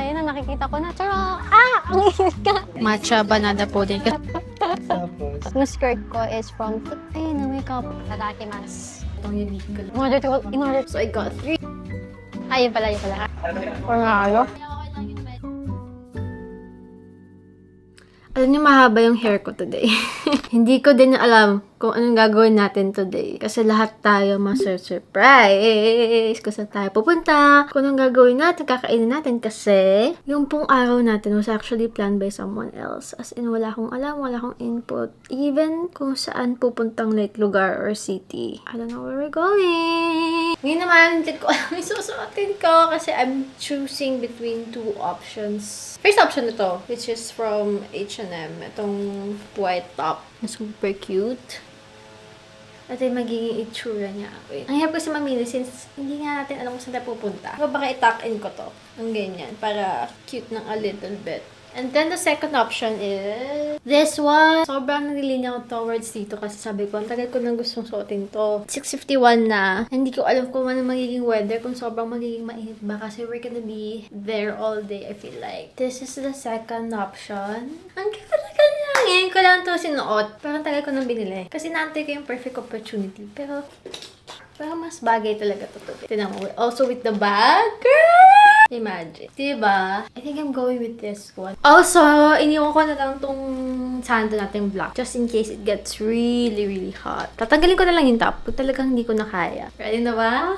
Ayun na, nakikita ko na. Charo! Ah! Ang init ka! Matcha banana pudding. Tapos, Yung skirt ko is from... Ayun na, makeup. Tadakimasu. Itong unique ko. In order. So, I got 3. Ayun pala, yun pala. Or nga kayo? Alam niyo, mahaba yung hair ko today. Hindi ko din alam kung anong gagawin natin today. Kasi lahat tayo ma-surprise kung saan tayo pupunta, kung anong gagawin natin, kakainin natin. Kasi yung pong araw natin was actually planned by someone else. As in, wala akong alam, wala akong input. Even kung saan pupuntang like lugar or city. I don't know where we're going. Ngayon naman, hindi ko alam yung susuotin ko kasi I'm choosing between 2 options. First option ito, which is from H&M. Itong white top na super cute. At yung magiging itsura niya. Wait. Ang hirap kasi mamili since hindi nga natin alam kung saan tayo pupunta. So, baka i-tuck-in ko to. Ang ganyan. Para cute ng a little bit. And then the second option is this one. Sobrang nililinya ko towards dito kasi sabi ko, ang tagal ko nang gustong suotin to. 6:51 na. Hindi ko alam kung ano magiging weather, kung sobrang magiging mainit ba kasi we're gonna be there all day, I feel like. This is the second option. Ang ganda niya. Ngayon ko lang to sinuot. Parang tagal ko nang binili. Kasi naantay ko yung perfect opportunity. Pero parang mas bagay talaga to today. Tinan mo. Also with the bag. Girl! Imagine. Diba? I think I'm going with this one. Also, iniwan ko na lang tong sando natin black. Just in case it gets really, really hot. Tatanggalin ko na lang yung top. Kung talagang hindi ko na kaya. Ready na ba?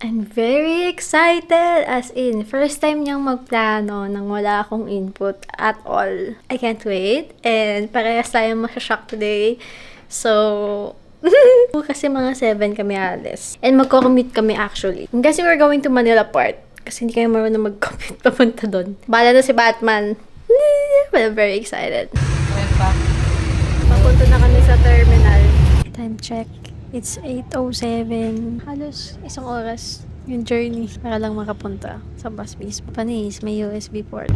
I'm very excited. As in, first time niyang magplano nang wala akong input at all. I can't wait. And parehas tayong masashock today. So, kasi mga 7 kami alis. And magko-commute kami actually. Kasi we're going to Manila Port. Kasi hindi kami marunong mag-commute papunta doon. Bala na si Batman. But I'm very excited. Papunta na kami sa terminal. Time check. It's 8:07. Halos 1 oras yung journey para lang makapunta sa bus mismo. Panis, may USB port.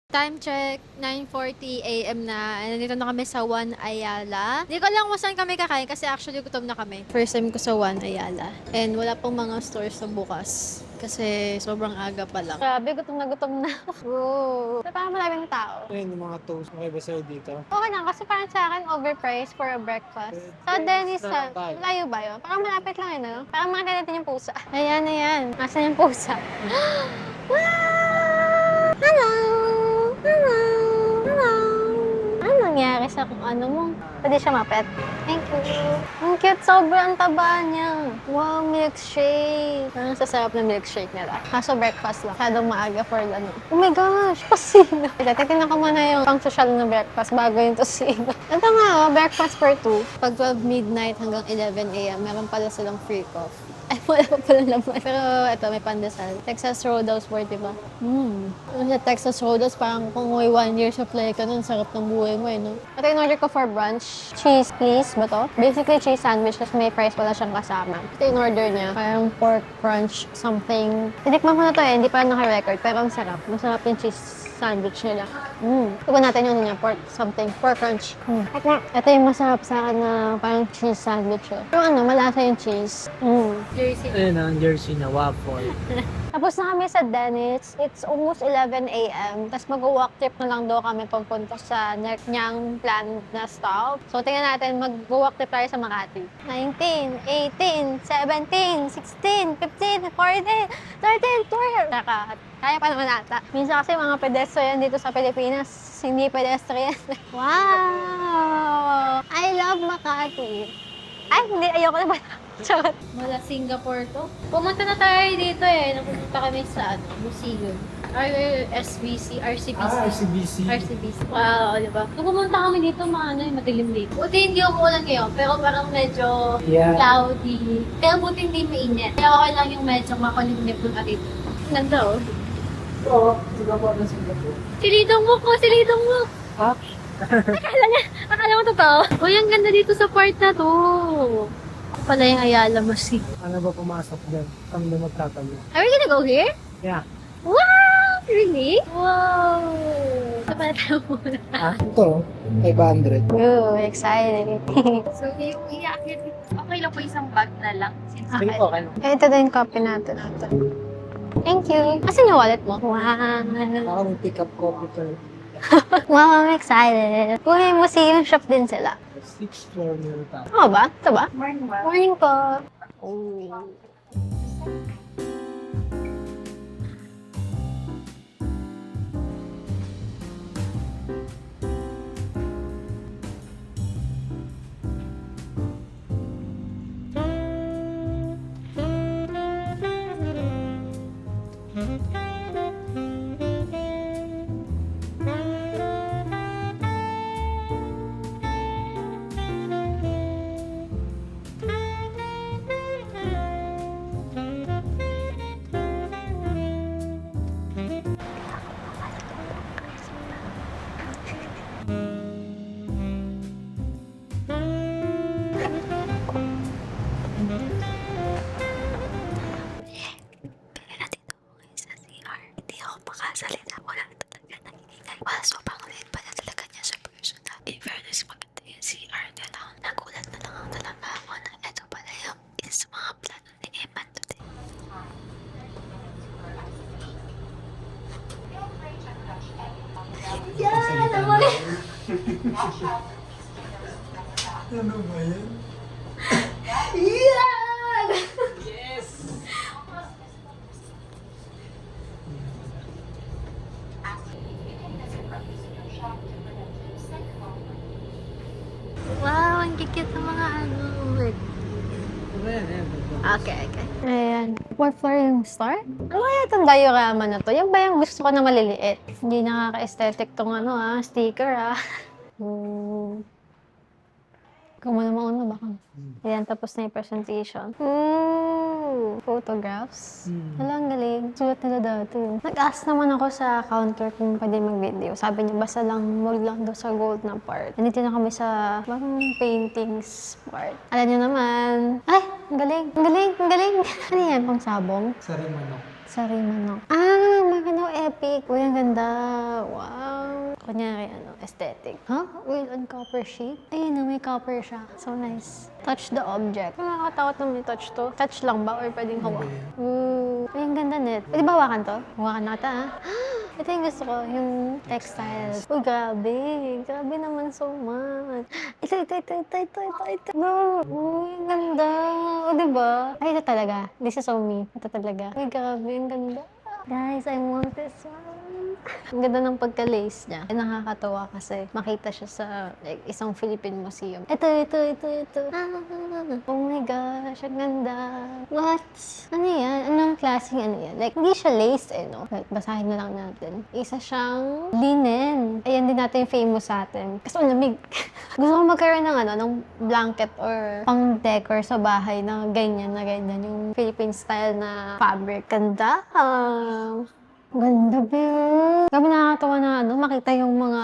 Time check, 9:40 AM na. Nandito na kami sa One Ayala. Hindi ko lang kung saan kami kakain kasi actually gutom na kami. First time ko sa One Ayala. And wala pong mga stores na bukas. Kasi sobrang aga pa lang. Grabe, gutom na gutom na. Bro. So, parang maraming tao. ayun yung mga toast. Okay ba sa'yo dito? Okay lang, kasi parang sa akin overpriced for a breakfast. Sa Dennis, layo ba yun? Parang malapit lang yun, no? Parang makita natin yung pusa. Ayan, ayan. Nasaan yung pusa? Wow! Hello! Hello! Hello! Ano nangyari sa kung ano mo? Pwede siya mapet. Thank you. Ang cute, sobrang taba niya. Wow, milkshake. Parang sasarap na milkshake nila. Kaso breakfast lang. Masyadong maaga for ano. Oh my gosh, tosino. Titignan ko muna yung pang social na breakfast bago yung tosino. Ito nga, breakfast for 2. Pag 12 midnight hanggang 11 a.m., meron pala silang free coffee. Ay, wala pa pala naman. Pero ito, may pandesal. Texas Roadhouse worth, diba? Sa Texas Roadhouse, parang kung may 1 year supply ka nun, sarap ng buhay mo eh, no? Ito yung order ko for brunch. Cheese, please, ba to? Basically, cheese sandwich, kasi may fries wala siyang kasama. Ito yung order niya. Parang pork crunch, something. Tinikman ko na to eh, hindi pa naka-record, pero ang sarap. Masarap yung cheese sandwich nila. Tignan natin yung niya, pork something, pork crunch. Ito yung masarap sa akin na parang cheese sandwich. Pero ano, malasa yung cheese. Jersey. Ayun ang jersey na waffle. Tapos na kami sa Dennis. It's almost 11 a.m. Tapos mag-walk trip na lang daw kami papunta sa niyang plan na stop. So, tingnan natin, mag-walk trip tayo sa Makati. 19, 18, 17, 16, 15, 14, 13, 12. Kaya pa naman ata. Minsan kasi mga pedestrian dito sa Pilipinas, hindi pedestrian. Wow! I love Makati. Ay, hindi. Ayoko na ba? Charot. Wala Singapore to. Pumunta na tayo dito eh. Napupunta kami sa museum. RCBC. RCBC. Wow, di ba? Kung pumunta kami dito, madilim dito. Buti hindi ako ulan ngayon, pero parang medyo cloudy. Pero buti hindi mainit. Kaya okay lang yung medyo makulimlim doon dito. Ganda oh. Oo, Singapore na Singapore. Silidong mo ko, silidong mo. Ha? Akala mo totoo. Uy, ang ganda dito sa part na to. Pala yung Ayala Masi. Ano ba pumasok dyan? Kami na magtatabi. Are we gonna go here? Yeah. Wow! Really? Wow! Ito pala tayo muna. Ito, 500. Ooh, excited. So, yung iaakit, okay lang po isang bag na lang. Since Sige po, okay. Ito din yung copy natin. Thank you. Asan yung wallet mo? Wow. Baka may pick up coffee to. Wow, I'm excited. Kunin mo yung shop din sila. 6th floor meron tayo. Oo ba? Ito ba? Morning po. Oh. Makasalita, wala talaga nangingay. Mas mapangulit pa na talaga niya sa personal. In fairness, maganda yung CR nila. Nagulat na lang ang talaga ako na ito pala yung isa sa mga plano ni Eman today. Yeah! Naman! Ano ba yan? Yeah! Yes! Wow, ang kikit ng mga ano. Okay. Ayan. What floor yung store? Ano kaya itong diorama na to? Yung ba yung gusto ko na maliliit? Hindi nakaka-aesthetic tong sticker Kung mo naman una baka. Ayan, tapos na yung presentation. Photographs. Wala, ang galing. Sulat nila dati. Nag-ask naman ako sa counter kung pwede mag-video. Sabi niya, basta lang, wag lang daw sa gold na part. Nandito na kami sa parang paintings part. Alam niyo naman. Ay, ang galing. Ang galing. Ang galing. Ano yan? Pang sabong? Sari manok. Sari manok. Makano epic. Uy, ang ganda. Wow. Kunyari, aesthetic. Oil on copper sheet? Ayun na, may copper siya. So nice. Touch the object. Nakakatakot na may touch to. Touch lang ba? Or pwedeng hawak? Ay, ang ganda net. Pwede ba hawakan to? Hawakan na kita, Ito yung gusto ko, yung textiles. Uy, grabe. Grabe naman so much. Ito. No. Uy, ang ganda. O, diba? Ay, ito talaga. This is so me. Ito talaga. Uy, grabe. Ang ganda. Guys, I want this one. Ang ganda ng pagka-lace niya. Nakakatawa kasi makita siya sa isang Philippine museum. Ito. Oh my gosh, ang ganda. What? Ano yan? Anong klaseng ano yan? Like, hindi siya lace no? Like, basahin na lang natin. Isa siyang linen. Ayan din natin yung famous sa atin. Kasi ang lamig. Gusto ko magkaroon ng ng blanket or pang decor sa bahay na ganyan. Yung Philippine style na fabric. Ganda. Ganda, Bill. Grabe nakakatawa na makita yung mga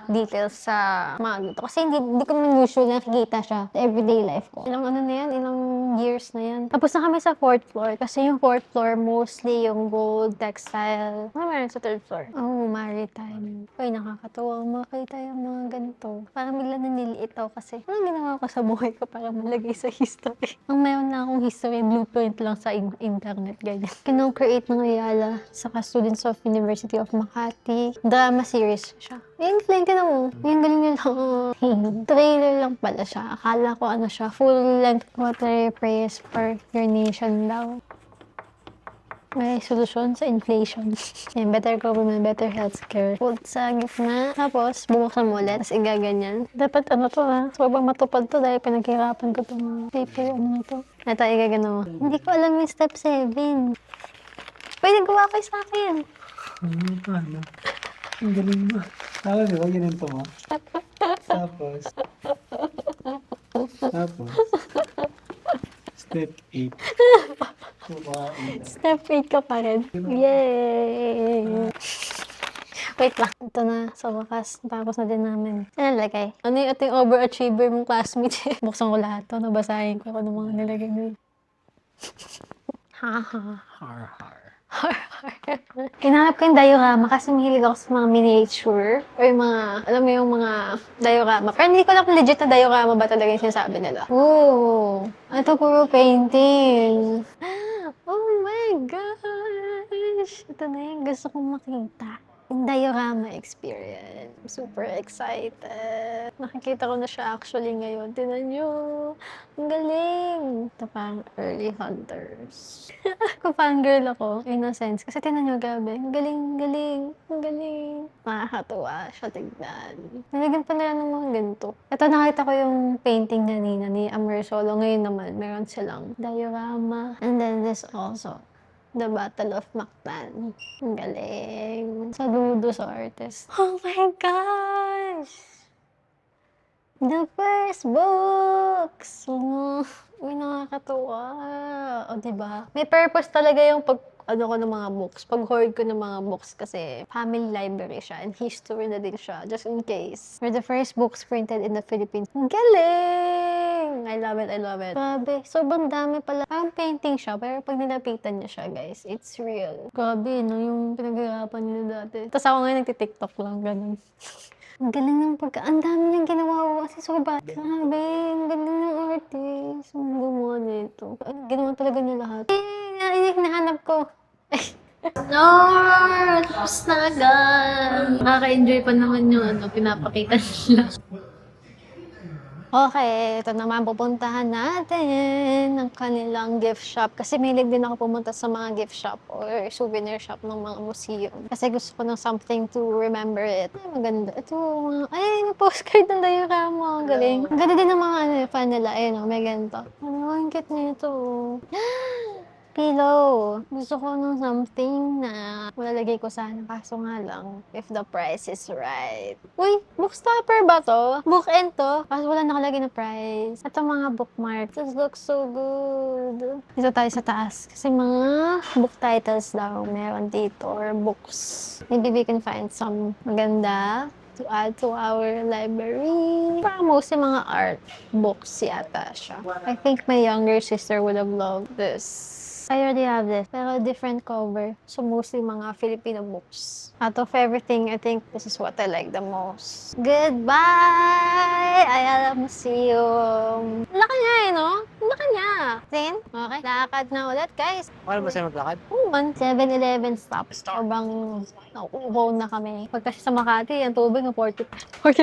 details sa mga dito. Kasi hindi ko naman usually nakikita siya sa everyday life ko. Ilang ilang years na yan. Tapos na kami sa 4th floor. Kasi yung 4th floor, mostly yung gold, textile. Ano meron sa 3rd floor? Oh, maritime. Uy, nakakatawa makita yung mga ganito. Parang bigla naniliit ako kasi anong ginawa ko sa buhay ko para malagay sa history. Ang meron na akong history, blueprint lang sa internet, ganyan. Kinong-create ng Ayala sa students of University of Makati. Drama series siya. Yung explain ka na mo. Yung galing nyo lang. Trailer lang pala siya. Akala ko siya. Full-length water praise for your nation daw. May solusyon sa inflation. Yan, better government, better healthcare. Food sa gitna. Tapos, bubuksan mo ulit. Tapos igaganyan. Dapat sobrang matupad to dahil pinaghirapan ko itong paper, to. Ito, igagano mo. Hindi ko alam yung step 7. Pwede gawa kayo sa akin. Ano? Ang galing mo. Tama, di ba? Ganito mo. Tapos. Step 8. Step 8 ka pa rin. Yay! Wait lang. Ito na, sa wakas. Tapos na din namin. Saan nalagay? Ano yung ating overachiever mong classmate? Buksan ko lahat to. Nabasahin ko kung ano mga nilagay mo. Har. Hinahanap ko yung diorama kasi mahilig ako sa mga miniature or yung mga, alam mo yung mga diorama. Pero hindi ko lang kung legit na diorama ba talaga yung sinasabi nila. Ooh! Ito puro painting. Oh my God! gosh! Ito na yung gusto kong makita. Yung diorama experience. Super excited. Nakikita ko na siya actually ngayon. Tingnan nyo. Ang galing. Ito parang early hunters. Kung fangirl ako, in a sense. Kasi tingnan nyo, gabi. Ang galing, galing. Ang galing. Nakakatuwa siya tignan. Nalagyan pa nila ng mga ganito. Ito nakita ko yung painting kanina ni Amer Solo. Ngayon naman, meron silang diorama. And then this also. The Battle of Mactan. Ang galing. Saludo sa artist. Oh my gosh! The first books! Uy, nakakatuwa. O, diba? May purpose talaga yung ko ng mga books. Pag-hoard ko ng mga books kasi family library siya and history na din siya, just in case. We're the first books printed in the Philippines. Ang galing! I love it, I love it. Grabe, sobrang dami pala. Parang painting siya, pero pag nilapitan niya siya, guys, it's real. Grabe, no, yung pinaghirapan nila dati. Tapos ako ngayon nagtitiktok lang, ganun. Ang galing ng ang dami niyang ginawa kasi soba. Grabe, ang galing ng artist. Ang gumawa nito. Ginawa talaga niya lahat. Hinahanap ko. No! Tapos na agad. Nakaka-enjoy pa naman yung pinapakita nila. Okay, ito naman pupuntahan natin ang kanilang gift shop. Kasi mahilig din ako pumunta sa mga gift shop or souvenir shop ng mga museum. Kasi gusto ko ng something to remember it. Ay, maganda. Ito, ay, postcard ng diorama. Ang galing. Ang ganda din ng mga fan nila. Ayun, may ganito. Ano, ang cute nito. Pillow. Gusto ko ng something na malalagay ko sana. Kaso nga lang, if the price is right. Uy, book stopper ba to? Bookend to? Kaso wala nakalagay na price. Ito mga bookmark. This looks so good. Dito tayo sa taas. Kasi mga book titles daw meron dito or books. Maybe we can find some maganda to add to our library. Parang mostly mga art books yata siya. I think my younger sister would have loved this. I already have this, pero different cover. So mostly mga Filipino books. Out of everything, I think this is what I like the most. Goodbye! Ayala Museum. Laki niya eh, no? Laki niya. Then, okay, lakad na ulit, guys. Paano ba sa'yo maglakad? Man, 7-Eleven stop. Sobrang nauuhaw na kami. Pag kasi sa Makati, ang tubig ng 40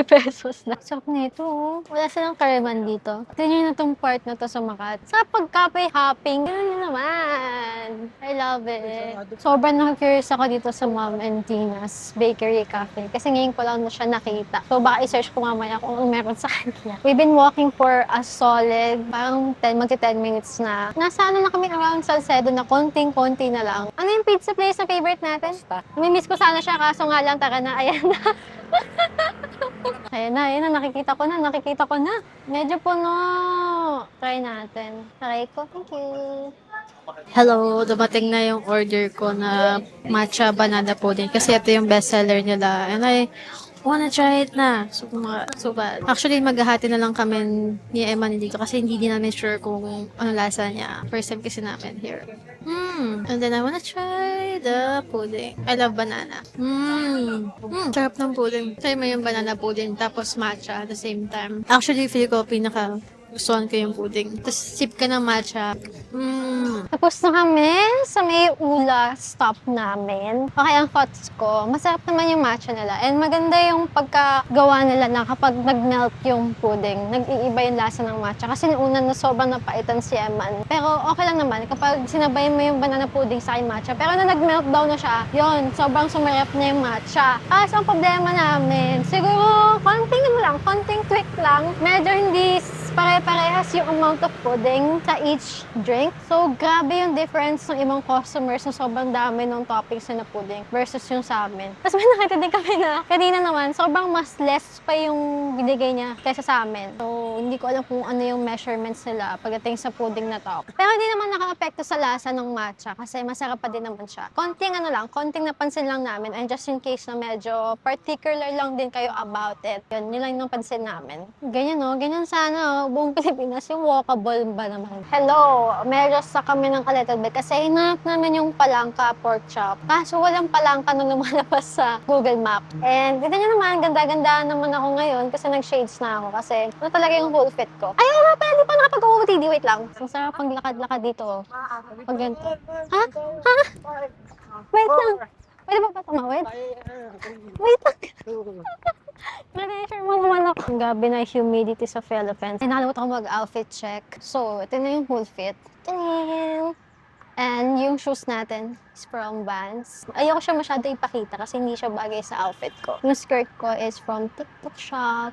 pesos na. Sarap nito. Wala silang caravan dito. Tingnan nyo na tong part na to sa Makati. Sa pag-cafe hopping, ganun nyo naman. I love it. Sobrang na-curious ako dito sa Mom and Tina's Bakery Cafe. Kasi ngayon ko lang na siya nakita. So baka i-search ko mamaya kung ano meron sa kanya. We've been walking for a solid, parang magti 10 minutes na. Nasa ano na kami around Salcedo na konting-konti na lang. Ano yung pizza place na favorite natin? Namimiss ko sana siya, kaso nga lang, tara na, ayan na. Ayan na, nakikita ko na. Medyo puno. Try natin. Try ko. Thank you. Hello, dumating na yung order ko na matcha banana pudding kasi ito yung bestseller nila. And I wanna try it na. So bad. Actually, maghahati na lang kami ni Emma dito kasi hindi din namin sure kung ano lasa niya. First time kasi namin here. And then I wanna try the pudding. I love banana. Sarap ng pudding. Try mo yung banana pudding tapos matcha at the same time. Actually, feel ko gustuhan ko yung pudding. Tapos sip ka ng matcha. Tapos na kami sa may ula stop namin. Okay, ang thoughts ko, masarap naman yung matcha nila. And maganda yung pagkagawa nila na kapag nag-melt yung pudding, nag-iiba yung lasa ng matcha. Kasi noong una na sobrang napaitan si Eman. Pero okay lang naman kapag sinabay mo yung banana pudding sa akin matcha. Pero na nag-melt daw na siya, yun, sobrang sumarap na yung matcha. Kasi ang problema namin, siguro konting tweak lang. Medyo hindi pare-parehas yung amount of pudding sa each drink. So, grabe yung difference ng ibang customers na sobrang dami ng toppings na pudding versus yung sa amin. Tapos may nakita din kami na kanina naman, sobrang mas less pa yung binigay niya kaysa sa amin. So, hindi ko alam kung ano yung measurements nila pagdating sa pudding na to. Pero hindi naman naka-apekto sa lasa ng matcha kasi masarap pa din naman siya. Konting napansin lang namin and just in case na medyo particular lang din kayo about it. Yun lang yung napansin namin. Ganyan sana buong Pilipinas, yung walkable ba naman? Hello, meron sa kami ng Little Bit kasi hinanap namin yung Palangka pork chop. Kaso walang palangka nung lumalabas sa Google Map. And tignan nyo naman, ganda-ganda naman ako ngayon kasi nag-shades na ako kasi ano talaga yung whole fit ko. Ay, wala pa, hindi pa nakapag-OOTD. Wait lang. Ang sarap pang lakad-lakad dito. Oh. Pag ganito. Ha? Ha? Wait lang. Pwede ba pa tumawid? Wait lang. Na-pressure mo naman ako. Ang gabi na humidity sa Philippines. Ay, nakalimutan ko mag-outfit check. So, ito na yung whole fit. Ta-da! And yung shoes natin is from Vans. Ayoko siya masyado ipakita kasi hindi siya bagay sa outfit ko. Yung skirt ko is from TikTok Shop.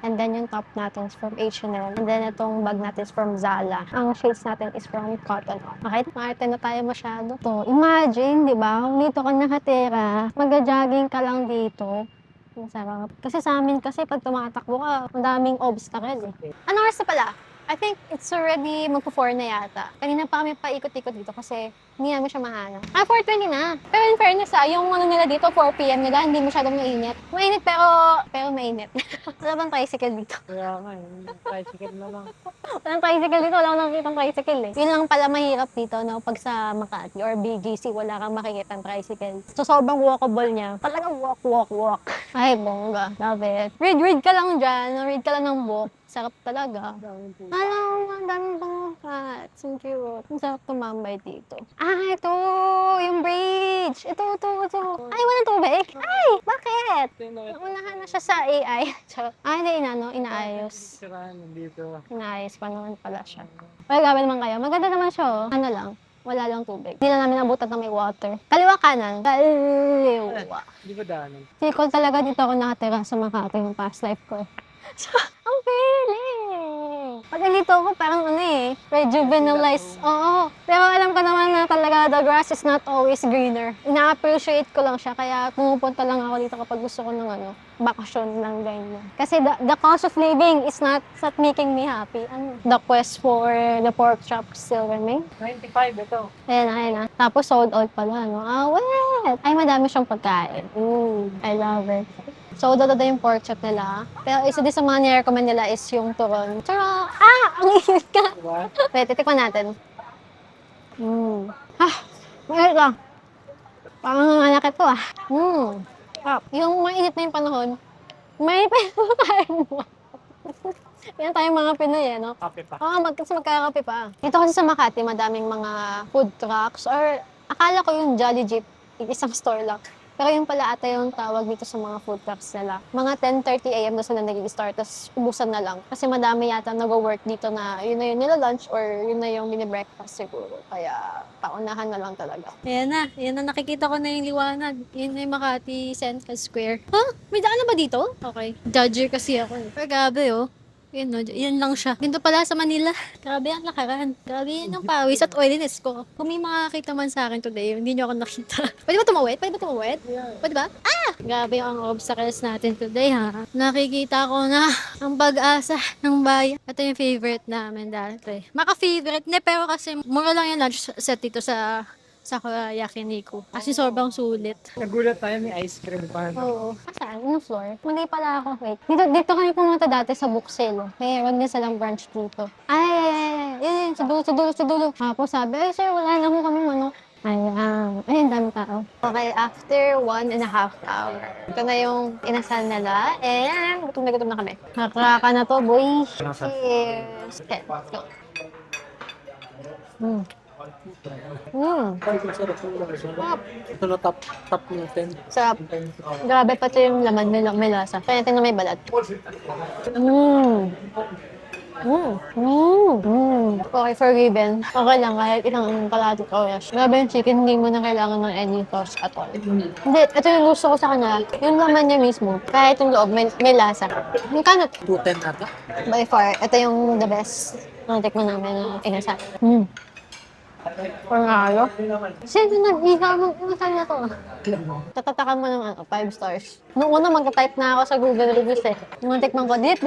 And then yung top natin is from H&M. And then itong bag natin is from Zala. Ang shades natin is from Cotton On. Okay? Makita na tayo masyado. To, imagine, di ba? Kung dito ka nakatira, mag-jogging ka lang dito. Ang sarap. Kasi sa amin kasi pag tumatakbo ka, ang daming obstacle eh. Ano oras na pala? I think it's already magpo-4 na yata. Kanina pa kami paikot-ikot dito kasi hindi namin siya mahanap. 4:20 na. Pero in fairness yung ano nila dito, 4 PM nila, hindi masyadong mainit. Mainit pero mainit. Wala bang tricycle dito? Kaya nga, tricycle na lang. Walang tricycle dito, wala akong nakikitang tricycle eh. Yun lang pala mahirap dito, no? Pag sa Makati or BGC, wala kang makikitang tricycle. So, sobrang walkable niya. Talagang walk. Ay, bongga. Love it. Read ka lang dyan. Read ka lang ng book. Sarap talaga. Alam, ang daming mga cats. Ang cute. Ang sarap tumambay dito. Ito! Yung bridge! Ito. Ay, walang tubig! Ay! Bakit? Naunahan na siya sa AI. Hindi, inaayos. Sirahan nandito. Inaayos pa naman pala siya. Well, gabi naman kayo. Maganda naman siya, oh. Ano lang, wala lang tubig. Hindi na namin nabutan na may water. Kaliwa kanan. Kaliwa. Di ba daanan? Sikol talaga dito ako nakatira sa Makati yung past life ko. Ang feeling! Pag nandito ako, parang rejuvenalize. Oo. Pero alam ko naman na talaga the grass is not always greener. Ina-appreciate ko lang siya, kaya pumupunta lang ako dito kapag gusto ko ng bakasyon lang ganyan. Kasi the cost of living is not making me happy. The quest for the pork chop still remain. 95 ito. Ayan na. Tapos sold out pala, no? Wait! Ay, madami siyang pagkain. I love it. So, dada yung pork chop nila. Pero isa din sa mga nirecommend nila is yung turon. Tara! Ang init ka! Diba? Wait, titikman natin. Mayroon lang. Parang anak ito yung mainit na yung panahon, may pinakain mo. Yan tayong mga Pinoy, no? Kape pa. Oo, magkakape pa. Ito kasi sa Makati, madaming mga food trucks or akala ko yung Jolly Jeep, isang store lang. Pero yung pala ata yung tawag dito sa mga food trucks nila. Mga 10:30 AM na sila nag-start, tapos ubusan na lang. Kasi madami yata nag-work dito na yun na yung nila-lunch or yun na yung mini-breakfast siguro. Kaya paunahan na lang talaga. Ayan na, nakikita ko na yung liwanag. Yun na yung Makati Central Square. May daan na ba dito? Okay. Judger kasi ako. Pero grabe Yun, yan lang siya. Dito pala sa Manila. Grabe ang lakaran. Grabe yan yung pawis at oiliness ko. Kung may makakita man sa akin today, hindi niyo ako nakita. Pwede ba tumawid? Pwede ba? Grabe ang obstacles natin today, ha? Nakikita ko na ang pag-asa ng bayan. Ito yung favorite namin dati. Maka-favorite. Pero kasi mura lang yung lunch set dito sa Yakiniku. Kasi sobrang sulit. Nagulat tayo, may ice cream pa. Oo. Saan? Yung floor? Mali pala ako. Wait. Dito kami pumunta dati sa book sale. Mayroon din silang branch dito. Yun. Sa dulo. Tapos sabi, sir, wala na kami Ayun, dami tao. Okay, after 1.5 hour. Ito na yung inasal nila. And gutom na kami. Nakraka na to, boy. Cheers. Okay, let's go. Ito na top natin. Sarap. Grabe pati yung laman, may lasa. Kaya natin na may balat. Okay, forgiven. Okay lang kahit ilang kalating oras. Grabe yung chicken, hindi mo na kailangan ng any sauce at all. Hindi, ito yung gusto ko sa kanya. Yung laman niya mismo, kahit yung loob, may lasa. Yung kanot. 210 nata. By far, ito yung the best. Natikman namin na inasal. Panalo? Sino nag-ihaw mo na to? Tatatakan mo ng 5 stars. Noong una mag-type na ako sa Google Reviews eh. Nung tikman ko, delete.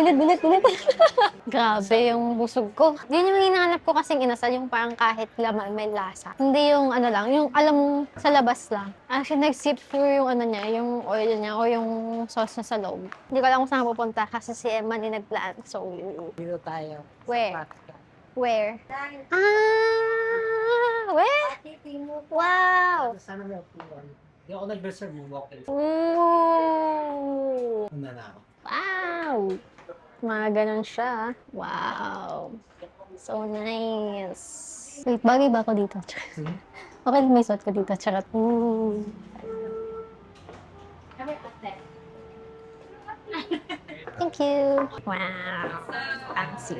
Grabe yung busog ko. Yun yung hinahanap ko kasing inasal, yung parang kahit laman may lasa. Hindi yung ano lang, yung alam mo sa labas lang. Actually, nag-sip through yung ano niya, yung oil niya o yung sauce niya sa loob. Hindi ko alam kung saan pupunta kasi si Emma ni nag-plan. So, Dito tayo. where? Where? Where? Wow! Sana may upuan. Hindi ako nag-reserve yung walk-in. Ooh! Una na ako. Wow! Mga ganun siya. Wow! So nice. Wait, bagay ba ako dito? Okay, may suot ko dito. Charot. Ooh. Thank you. Wow. Fancy.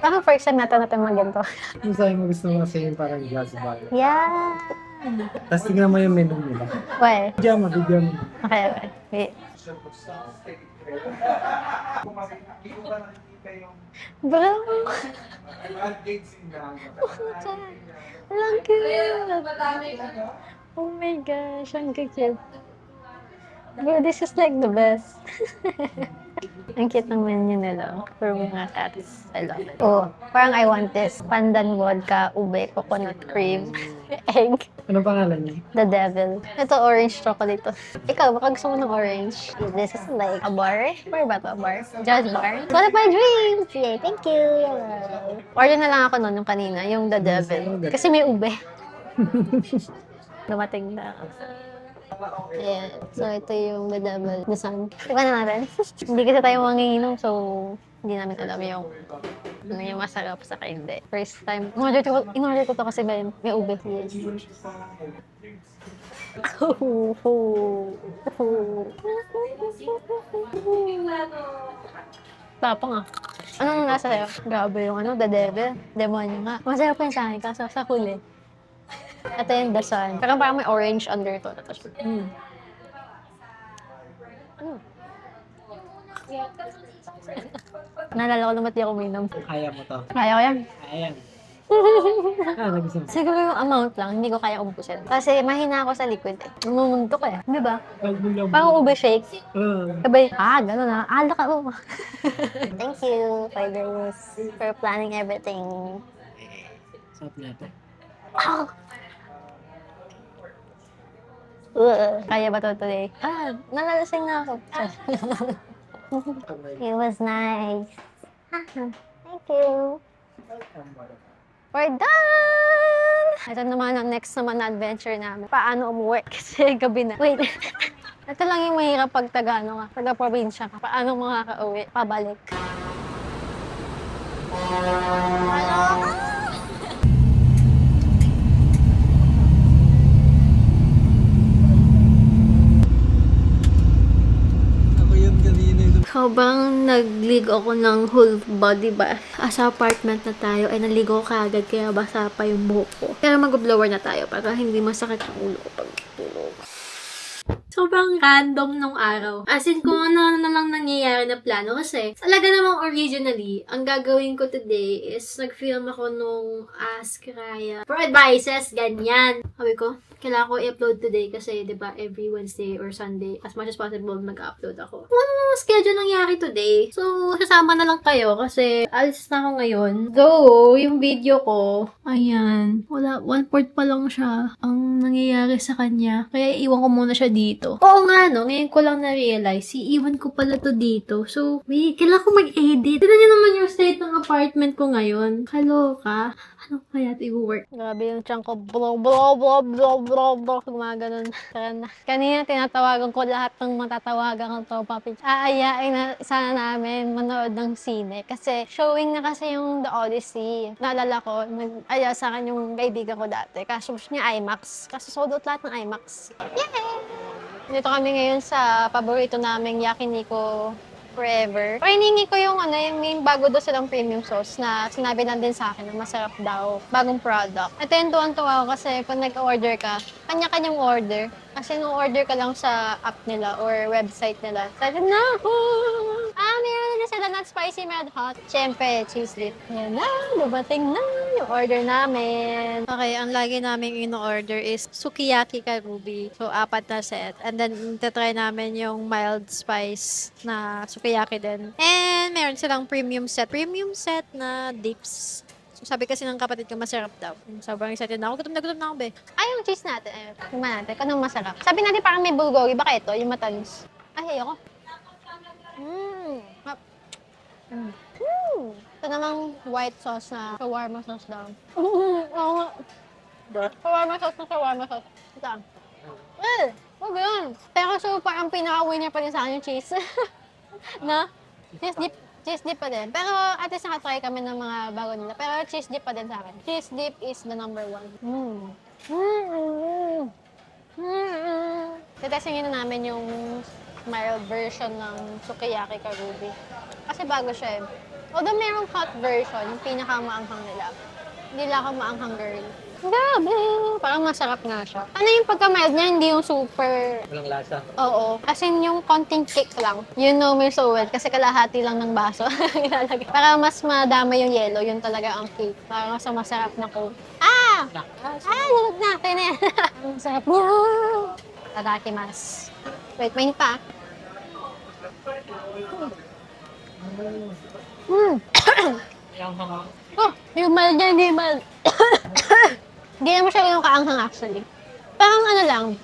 Parang first time natin mag-ganito. Kung sa'yo mo gusto mo kasi yung parang jazz bar. Yeah. Tapos tingnan mo yung menu nila. Why? Bigyan mo. Okay. Wait. Bro. Ang cute. Oh my gosh, ang cute. Bro, this is like the best. Ang cute ng menu nila for mga cats. I love it. Oh, parang I want this. Pandan vodka, ube, coconut cream, egg. Ano pangalan niya? The devil. Ito, orange chocolate to. Ikaw, baka gusto mo ng orange. This is like a bar. Where ba to? A bar? Jazz bar? One of my dreams! Yay, thank you! Order na lang ako nun yung kanina, yung the devil. Kasi may ube. Dumating na. Ayan. So, ito yung the devil. The sun. Diba na natin? Hindi kasi tayo manginginom, so hindi namin alam yung ano yung masarap sa hindi. First time. In-order ko to kasi may ube. Yes. Tapang ah. Anong nasa sa'yo? Grabe yung the devil. Demonyo nga. Masarap yung sa akin kaso sa huli. Ito yung the sun. Parang may orange undertone. Naalala ko naman di ako uminom. Kaya mo to. Kaya ko yan. Ayan. Nagustuhan mo. Siguro yung amount lang, hindi ko kaya umpusin. Kasi mahina ako sa liquid eh. Mumuntok eh. Di ba? Parang ube shake. Sabay, gano'n na. Laka mo. Thank you for this. For planning everything. Sarap natin. Kaya ba to today? Nalalasing na ako. It was nice. Thank you. We're done! Ito naman ang next naman na adventure namin. Paano umuwi? Kasi gabi na. Wait. Ito lang yung mahirap pag taga-ano ka. Taga-probinsya ka. Paano makaka-uwi? Pabalik. Habang nagligo ako ng whole body bath, sa apartment na tayo, ay naligo ko kaagad kaya basa pa yung buhok ko. Pero mag-blower na tayo para hindi masakit ang ulo ko pag tulog. Sobrang random nung araw. As in, kung ano na lang nangyayari na plano. Kasi, talaga namang originally, ang gagawin ko today is nag-film ako nung Ask Raya for advices, ganyan. Sabi ko, kailangan ko i-upload today kasi, di ba, every Wednesday or Sunday, as much as possible, mag-upload ako. Kung ano naman schedule nangyari today, so, sasama na lang kayo kasi alis na ako ngayon. Though, yung video ko, ayan, wala, 1/4 pa lang siya ang nangyayari sa kanya. Kaya, iwan ko muna siya dito. Oo nga, no, ngayon ko lang na-realize, iiwan ko pala to dito. So, wait, kailangan ko mag-edit. Tignan niyo naman yung state ng apartment ko ngayon. Kaloka. Ano kaya ito i-work? Grabe yung tiyan ko. Blah, blah, blah, blah, blah, blah. Gumaganon. Kanina, tinatawagan ko lahat ng matatawagan ko to, aayain na sana namin manood ng sine. Kasi, showing na kasi yung The Odyssey. Naalala ko, nag-aya sa akin yung kaibigan ko dati. Kaso gusto niya IMAX. Kasi sold out lahat ng IMAX. Yay! Dito kami ngayon sa paborito naming Yakiniku Forever. Pero hiningi ko yung yung bago daw silang premium sauce na sinabi na din sa akin na masarap daw. Bagong product. Ito yung tuwang-tuwa ko kasi kung nag-order ka, kanya-kanyang order. Kasi nung order ka lang sa app nila or website nila, sabi na, meron na sila pala not spicy, mild hot. Siyempre, cheese dip. Yan na, dumating na yung order namin. Okay, ang lagi namin in-order is sukiyaki karubi. So, 4 na set. And then, try namin yung mild spice na sukiyaki din. And meron silang premium set. Premium set na dips. So, sabi kasi ng kapatid ko, masarap daw. Sobrang excited na ako. Gutom na ako, be. Ay, yung cheese natin. Ayun, tingnan natin. Kanong masarap. Sabi natin parang may bulgogi. Baka ito, yung matalis. Ay, ayoko. Ito namang white sauce na shawarma sauce daw. Oo nga. Shawarma sauce na shawarma sauce. Ito. Huwag yun. Pero so, parang pinaka-winner pa rin sa akin yung cheese. No? Cheese dip pa din. Pero at least nakatry kami ng mga bago nila. Pero cheese dip pa din sa akin. Cheese dip is the number 1. Tetestingin na namin yung mild version ng sukiyaki karubi. Kasi bago siya eh. Although merong hot version, yung pinaka-maanghang nila. Hindi lang ako maanghang girl. Grabe! Parang masarap nga siya. Ano yung pagka-mild niya, hindi yung super... Walang lasa. Oo. Kasi yung konting kick lang. You know me so well. Kasi kalahati lang ng baso. Ilalagay. Para mas madama yung yellow, yun talaga ang kick. Para sa masarap na coke. Nalog na. Kaya na yan. Ang sarap niya. Tadakimasu. Wait, mainit pa. Oh, yung mild niya, hindi mild. Hindi naman siya yung kaanghang actually. Parang ano lang,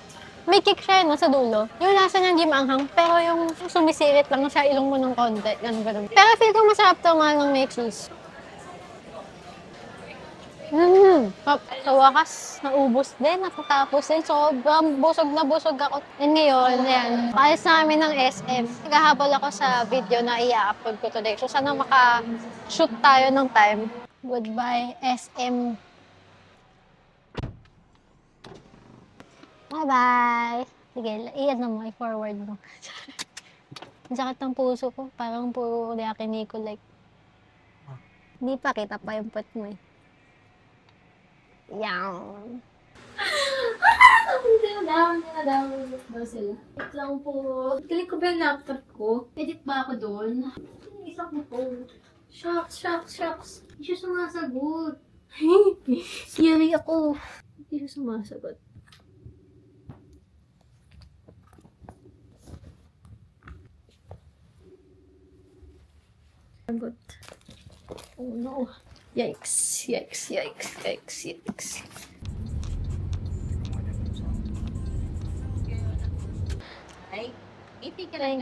may kick siya no, sa dulo. Yung lasa niya hindi maanghang, pero yung sumisirit lang sa ilong mo ng konti. Ganun. Pero feel ko masarap to mga ng may cheese. Sa wakas, naubos din, nakatapos din. Sobrang busog na busog ako. And ngayon, ayan, paalis na kami ng SM. Naghahabol ako sa video na i-upload ko today. So sana maka-shoot tayo ng time. Goodbye, SM. Bye-bye! Sige, i-ano mo, i-forward mo. Ang sakit ng puso ko. Parang puro yakiniku like. Hindi pa, kita pa yung put mo eh. Yan. Hindi na daw sila. Wait lang po. Click ko ba yung laptop ko? Edit ba ako doon? Isak mo po. Shucks. Hindi siya sumasagot. Scary ako. Hindi siya sumasagot. Sagot. Oh no. Yikes. Thank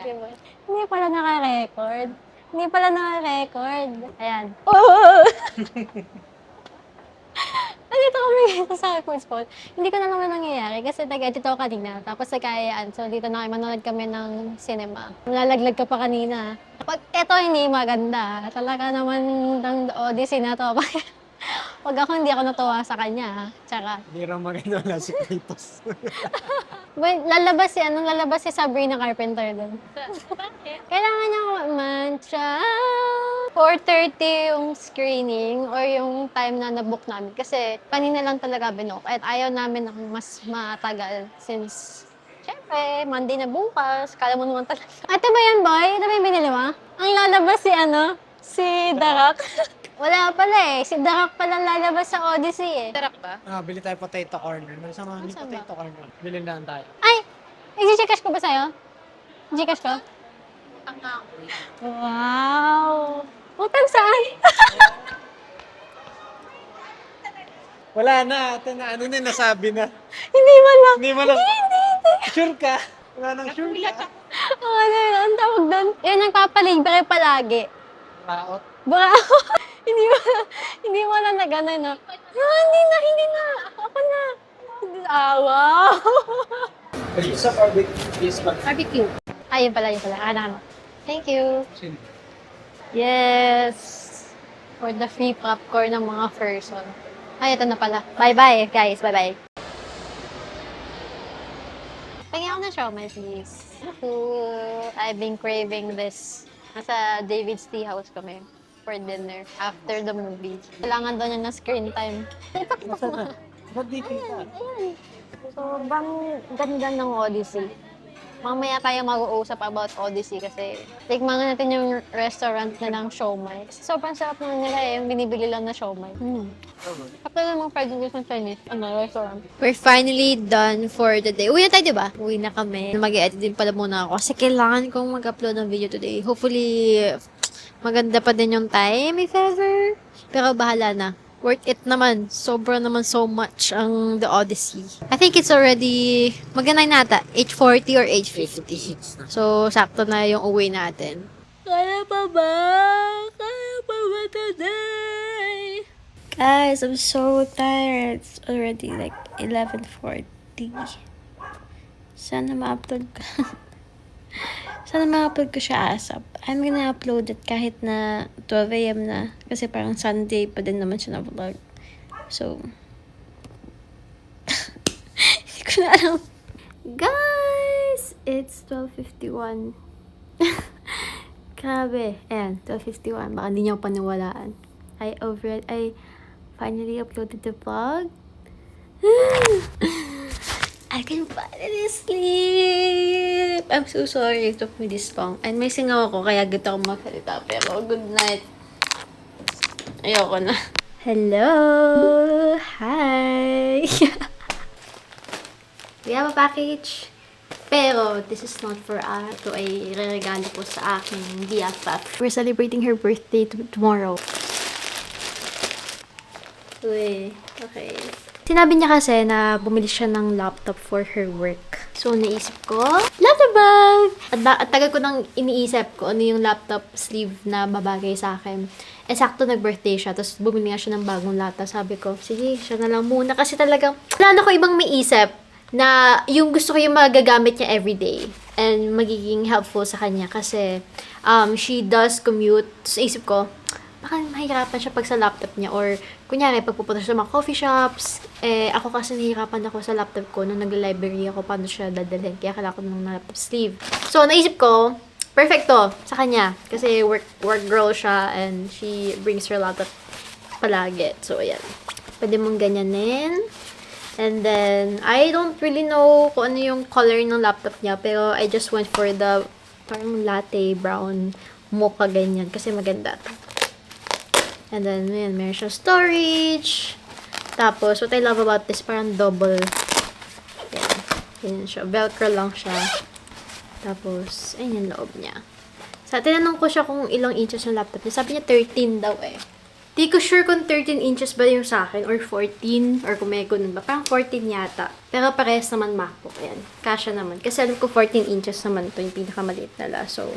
you, boy. Hindi pala naka-record. Ayan. Nandito kami sa record spot. Hindi ko na naman nangyayari kasi nag-edit ako kanina. Tapos nagkayaan. So, dito na manonood kami ng cinema. Nalalaglag ka pa kanina. Kapag eto hindi maganda, talaga naman ng Odyssey na to. Pag ako hindi ako natuwa sa kanya, tsaka. Hindi rin maganda wala si Kratos. Wait, lalabas si Sabrina Carpenter doon. Kailangan niya mancha. 4:30 yung screening or yung time na nabook namin. Kasi kanina lang talaga binook. At ayaw namin ng mas matagal since, syempre, Monday na bukas. Kala mo naman talaga. Ate ba yan, boy? Ito ba yung binili mo? Ang lalabas si Darak. Wala pala eh. Si Darak pala lalabas sa Odyssey eh. Sarap ba? Bili tayo potato corner. May isang mga Saan potato corner. Bilhin lang tayo. Ay! Gcash ko ba sa'yo? Gcash ko? Ang ako. Wow! Utang saan? Wala na. Ate na. Ano na nasabi na? Hindi man lang. Hindi mo lang. Hindi. Sure ka? Wala nang sure ka. Ano yun? Ang tawag doon? Yun, nagpapalibre palagi. Raot. Baka hindi mo na nag-ano, no? Hindi na. Ako na. Wow. Sa barbecue. Barbecue. Ayun pala. Ano. Thank you. Yes. For the free popcorn ng mga person. Ay, ito na pala. Bye-bye, guys. Bye-bye. Pagyan ako ng siomai, please. I've been craving this. Nasa David's Tea House kami for dinner after the movie. Kailangan daw niya ng screen time. Ipakita ko nga. Ba't di kita? Ayan. Sobrang ganda ng Odyssey. Mamaya tayo mag-uusap about Odyssey kasi tikman nga natin yung restaurant na ng siomai. Sobrang sarap naman nila yung binibili lang na siomai. Kapag naman fried noodles ng Chinese, restaurant. We're finally done for the day. Uwi na tayo, diba? Uwi na kami. Mag-edit din pala muna ako kasi kailangan kong mag-upload ng video today. Hopefully, maganda pa din yung time, if ever. Pero bahala na. Worth it naman. Sobra naman so much ang The Odyssey. I think it's already, maganda na ata, 8:40 or 8:50. So, sakto na yung uwi natin. Kaya pa ba? Kaya pa ba today? Guys, I'm so tired. It's already like 11:40. Sana ma-upload ko. Sana ma-upload ko siya ASAP. I'm gonna upload it kahit na 12 AM na. Kasi parang Sunday pa din naman siya na vlog. So, hindi ko na alam. Guys! It's 12:51. Grabe. Ayan, 12:51. Baka hindi niyo paniwalaan. I finally uploaded the vlog. I can finally sleep. I'm so sorry it took me this long. And may singaw ako, kaya gito ako magsalita. Pero good night. Ayoko na. Hello! Hi! We have a package. Pero, this is not for ito ay regalo po sa aking BFF. We're celebrating her birthday tomorrow. Uy, okay. Sinabi niya kasi na bumili siya ng laptop for her work. So, naisip ko, laptop bag! At tagal ko nang iniisip ko ano yung laptop sleeve na babagay sa akin. Eh, sakto nag-birthday siya. Tapos, bumili nga siya ng bagong laptop. Sabi ko, sige, siya na lang muna. Kasi talagang, wala na ko ibang maiisip na yung gusto ko yung magagamit niya everyday. And magiging helpful sa kanya. Kasi, she does commute. So, isip ko, baka mahirapan siya pag sa laptop niya or kunyari pag pupunta siya sa mga coffee shops ako kasi nahihirapan ako sa laptop ko nung nag-library ako paano siya dadalhin kaya kailangan ko ng laptop sleeve so naisip ko perfecto sa kanya kasi work girl siya and she brings her laptop palagi so ayan pwede mong ganyanin and then I don't really know kung ano yung color ng laptop niya pero I just went for the parang latte brown mocha ganyan kasi maganda to. And then, yun, meron siya storage. Tapos, what I love about this, parang double. Yan. Yan siya. Velcro lang siya. Tapos, ayun yung loob niya. So, tinanong ko siya kung ilang inches yung laptop niya. Sabi niya 13 daw eh. Di ko sure kung 13 inches ba yung sa akin or 14 or kung may ganun ba. Parang 14 yata. Pero parehas naman MacBook. Ayan. Kasya naman. Kasi alam ko 14 inches naman to yung pinakamaliit nila. So,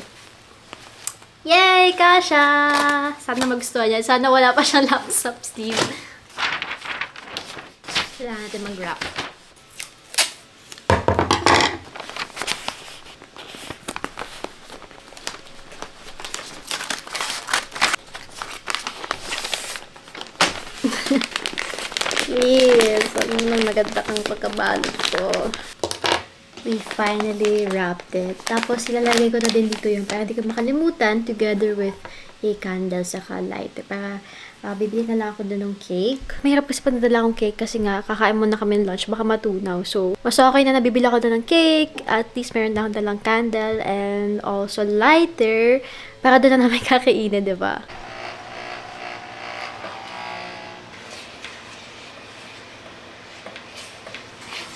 yay! Kasha! Sana magustuhan niya. Sana wala pa siyang laptop sleeve. Kailangan natin mag-wrap. Yes! Ano lang maganda kang pagkabalot ko. We finally wrapped it. Tapos, ilalagay ko na din dito yung para di ko makalimutan together with a candle saka lighter. Para bibili na lang ako doon ng cake. Mahirap kasi pag nadala akong cake kasi nga kakain muna kami ng lunch. Baka matunaw. So, mas okay na nabibili ako doon ng cake. At least meron na akong dalang candle and also lighter. Para doon na namin kakainin, diba?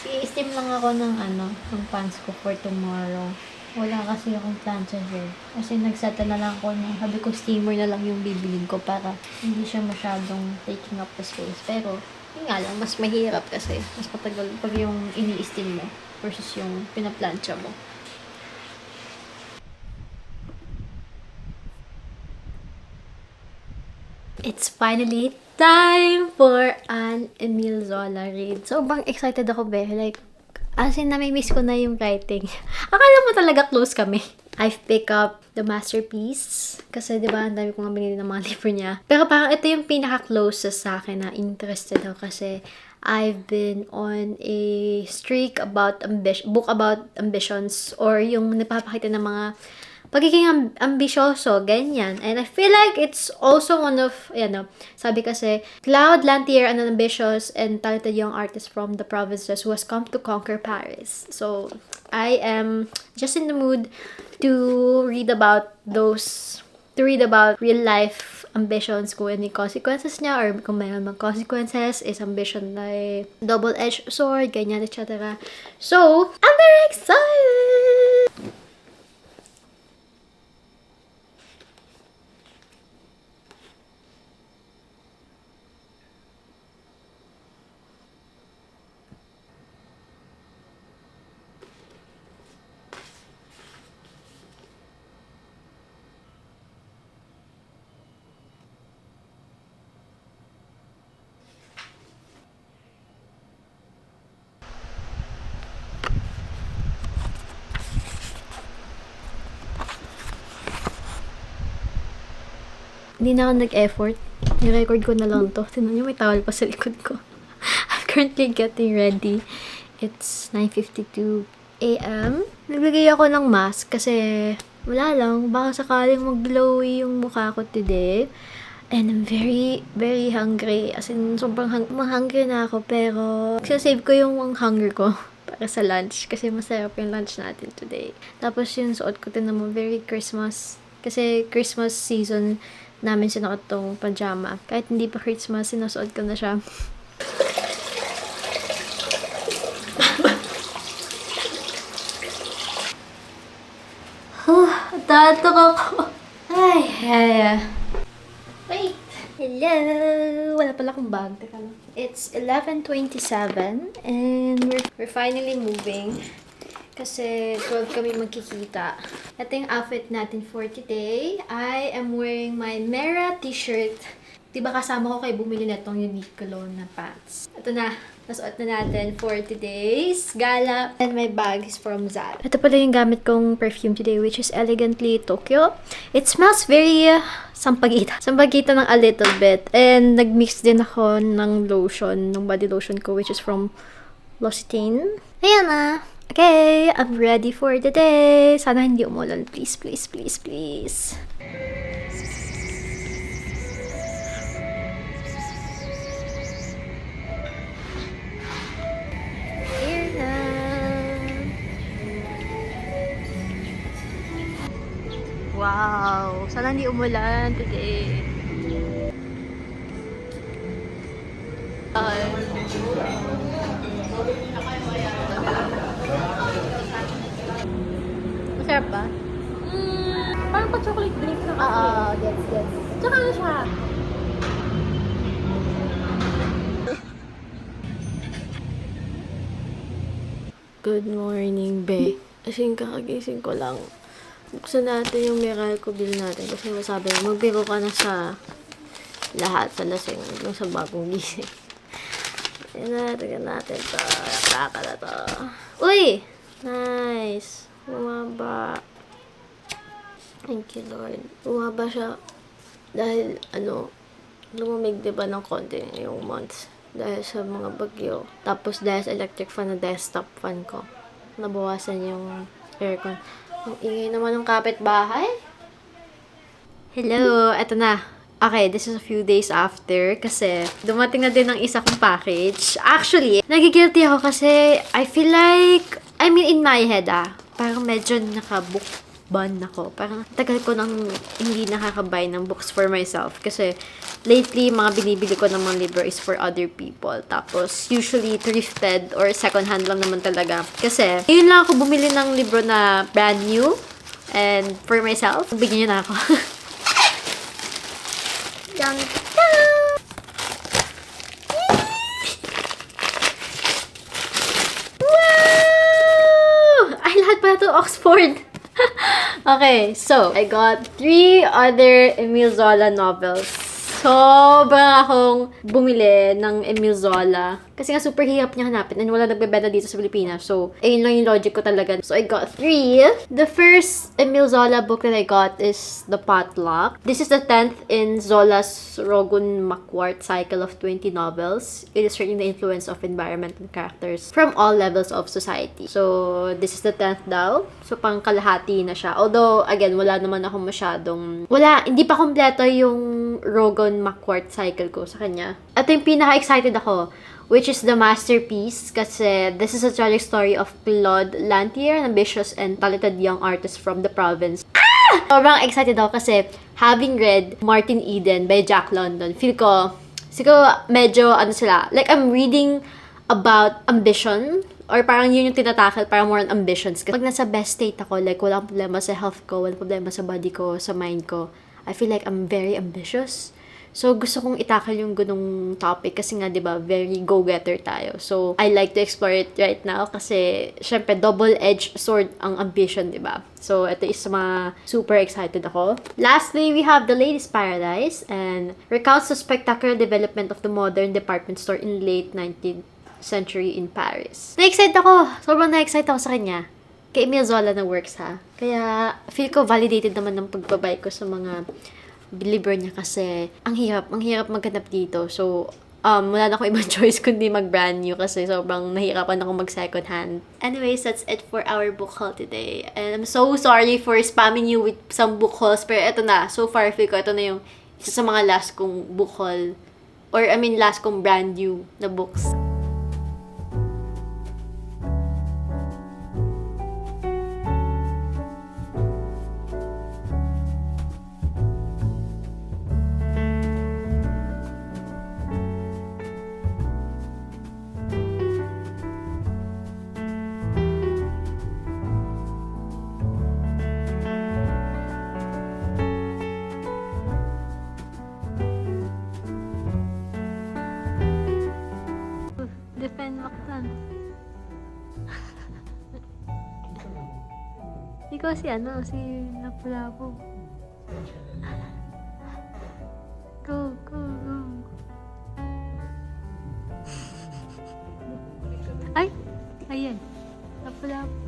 I-steam lang ako ng ng pants ko for tomorrow. Wala kasi akong plancha here. Kasi nagseta na lang ako ng, sabi ko steamer na lang yung bibilin ko para hindi siya masyadong taking up the space. Pero, yun nga lang, mas mahirap kasi. Mas matagal pag yung ini-steam mo versus yung pinaplancha mo. It's finally time for an Emile Zola read. Sobrang excited ako, be. Like, as in, nami-miss ko na yung writing. Akala mo talaga close kami. I've picked up The Masterpiece. Kasi, di ba, ang dami kong binili ng mga libro niya. Pero parang ito yung pinaka-closest sa akin na interested ako kasi I've been on a streak about book about ambitions or yung nagpapakita ng mga pagiging ambisyoso, ganyan. And I feel like it's also one of, sabi kasi, Claude Lantier, an ambitious and talented young artist from the provinces who has come to conquer Paris. So, I am just in the mood to read about real life ambitions, kung any consequences niya, or kung mayroon mang consequences, is ambition like double-edged sword, ganyan, etc. So, I'm very excited! Hindi na ako nag-effort. Ni-record ko na lang to. Tignan niyo, may towel pa sa likod ko. I'm currently getting ready. It's 9:52 a.m. Naglagay ako ng mask kasi wala lang. Baka sakaling mag-glowy yung mukha ko today. And I'm very, very hungry. As in, sobrang hungry na ako. Pero, save ko yung hunger ko para sa lunch. Kasi masarap yung lunch natin today. Tapos yung suot ko din naman, very Christmas. Kasi Christmas season namin sinuot tong pajama. Kahit hindi pa Christmas, sinusuot ko na siya. Tatok ako. Ay. Wait. Hello. Wala pala akong bag. Teka lang. It's 11:27 and we're finally moving. Kasi 12 kami magkikita. Ito yung outfit natin for today. I am wearing my Mera t-shirt. Diba kasama ko kay bumili na itong Uniqlo na pants. Ito na. Nasuot na natin for today's gala. And my bag is from Zara. Ito pala yung gamit kong perfume today, which is Elegantly Tokyo. It smells very sampagita. Sampagita ng a little bit. And nag-mix din ako ng lotion, ng body lotion ko, which is from L'Occitane. Ayan na. Okay, I'm ready for the day. Sana hindi umulan. Please, please, please, please. Here na. Wow, sana hindi umulan today. Masarap ba? Parang pa-chocolate drink na kasi. Gets. Tsaka ano siya? Good morning, be. As in, kakagising ko lang. Buksan natin yung Meralco bill natin kasi masabi, magbiro ka na sa lahat sa lasing yung sa bagong gising. Tignan natin to. Kaka na to. Uy! Nice! Bumaba. Thank you, Lord. Bumaba siya dahil, lumamig diba ng konti yung months. Dahil sa mga bagyo. Tapos dahil sa electric fan na desktop fan ko. Nabawasan yung aircon. Ang ingay naman ng kapitbahay. Hello! Eto na. Okay, this is a few days after kasi dumating na din ang isa kong package. Actually, nagigilty ako kasi I feel like, in my head parang medyo nakabook ban ako. Parang tagal ko nang hindi nakakabay ng books for myself. Kasi lately, mga binibili ko ng mga libro is for other people. Tapos, usually thrifted or second hand lang naman talaga. Kasi, yun lang ako bumili ng libro na brand new. And for myself, bigyan niyo na ako. Yan. Wow! Ay, lahat pala to Oxford. Okay, so, I got 3 other Emile Zola novels. Sobrang akong bumili ng Emile Zola Kasi nga super hirap niya hanapin and wala nagbebenta dito sa Pilipinas. So, ayun lang yung logic ko talaga. So, I got 3. The first Emile Zola book that I got is The Potluck. This is the 10th in Zola's Rogun Makwart cycle of 20 novels, illustrating the influence of environment and characters from all levels of society. So, this is the 10th daw. So, pang kalahati na siya. Although, again, wala naman ako masyadong... hindi pa kompleto yung Rogun Makwart cycle ko sa kanya. At yung pinaka-excited ako, which is the masterpiece, kasi this is a tragic story of Claude Lantier, an ambitious and talented young artist from the province. Sobrang excited ako kasi having read Martin Eden by Jack London, siguro medyo like I'm reading about ambition, or parang yun yung tinatakal, parang more on ambitions. Kasi pag nasa best state ako, like walang problema sa health ko, walang problema sa body ko, sa mind ko, I feel like I'm very ambitious. So, gusto kong itakal yung ganung topic kasi nga, di ba, very go-getter tayo. So, I like to explore it right now kasi, syempre, double-edged sword ang ambition, di ba? So, ito is mga super excited ako. Lastly, we have The Lady's Paradise and recounts the spectacular development of the modern department store in late 19th century in Paris. Na-excite ako! Sobrang na-excite ako sa kanya. Kay Emile Zola na works, ha? Kaya, feel ko validated naman ng pagbabay ko sa mga libro niya kasi ang hirap maghanap dito. So, wala na akong ibang choice kundi mag-brand new kasi sobrang nahihirapan ako mag-second hand. Anyways, that's it for our book haul today. And I'm so sorry for spamming you with some book hauls, pero eto na. So far, feel ko ito na yung isa sa mga last kong book haul. Or, last kong brand new na books. Defend Mactan. Ikaw si Lapu-Lapu. Go. Ay! Ayan. Lapu-Lapu.